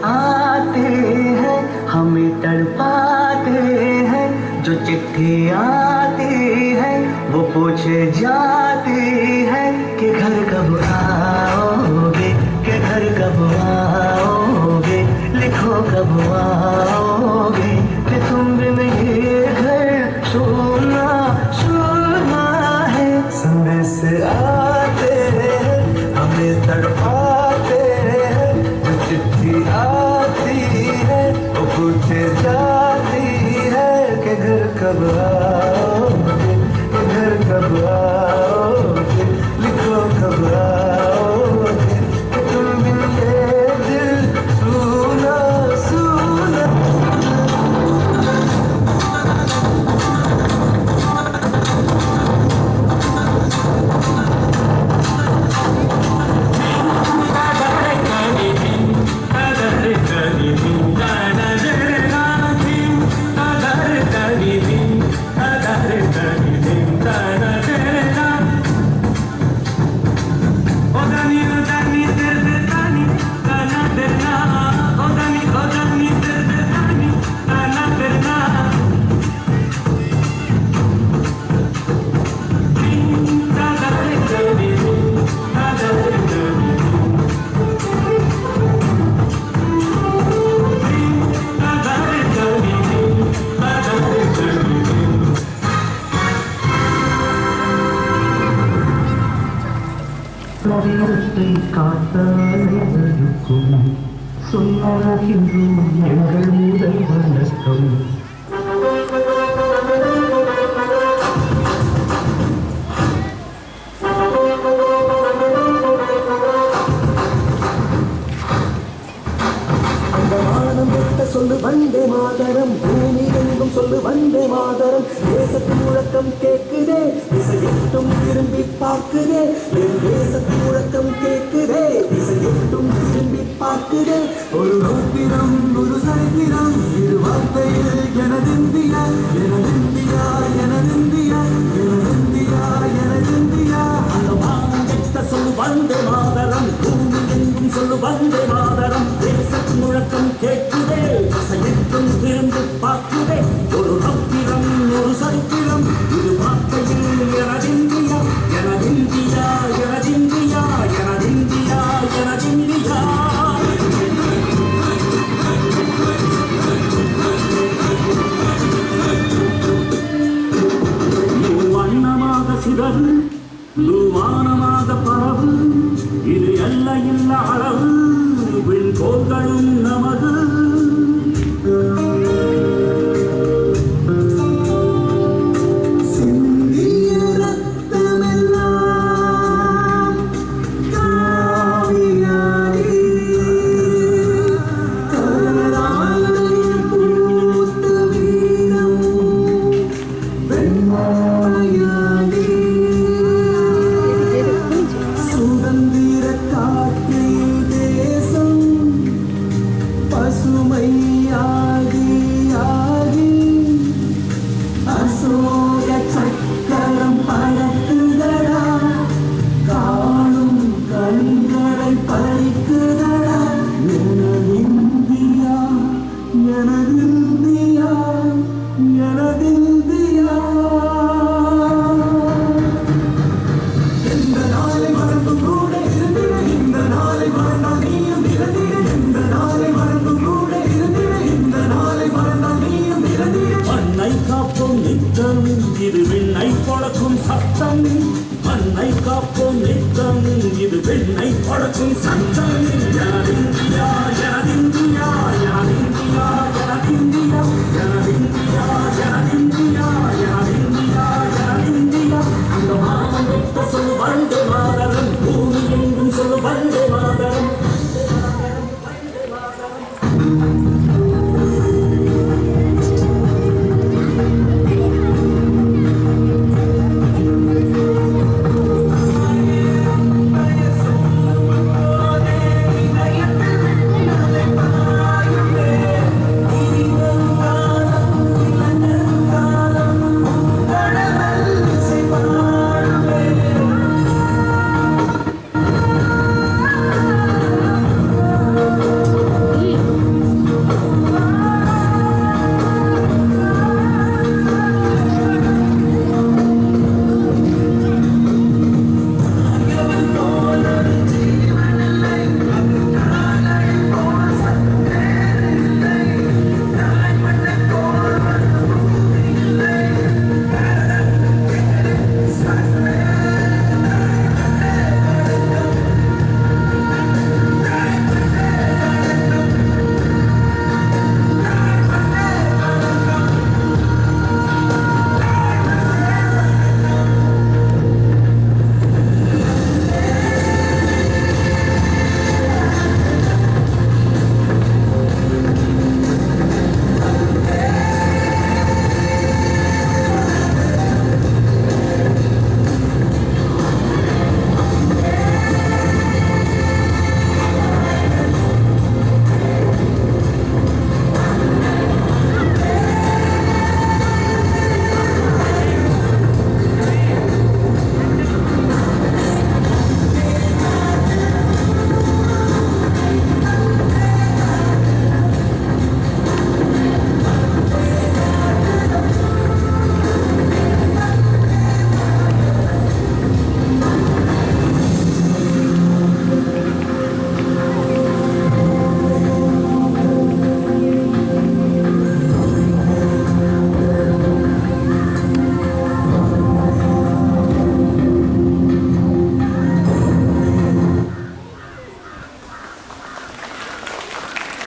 आते हैं हमें तड़पाते हैं, जो चिट्ठी आती है वो पूछे जाती है कि घर कब आओगे, कि घर कब आओगे, लिखो कब आओगे, कि तुम बिन ये घर सोना सोना है। संदेश आते हैं हमें तड़पाते हैं, जो चिट्ठी आती है वो पूछे जाती है कि घर कब आओगे, कि घर कब आओगे, लिखो कब आओगे, कि तुम बिन ये दिल सूना सूना। நவீனத்தை காத்தாலும் சொன்னாகின்றோம் எங்கள் முதல் வணக்கம். சொல்லு வந்தே மாதரம், பூமி எங்கும் சொல்லு வந்தே மாதரம், தேசத்தின் முழக்கம் கேட்குதே, திசையெட்டும் திரும்பி பார்க்குதே, என் தேசத்தின் முழக்கம் கேட்குதே, திசையெட்டும் திரும்பி பார்க்குதே. ஒரு ரூபிரம் ஒரு சரித்திரம், இரு வார்த்தையில் எனதிந்தியா எனதிந்தியா எனதிந்தியா எனதிந்தியா எனதிந்தியா. அந்த வானம் கெட்ட சொல்லு வந்தே மாதரம், பூமி எங்கும் சொல்லு வந்தே மாதரம், தேசத்தின் முழக்கம் கேட்கு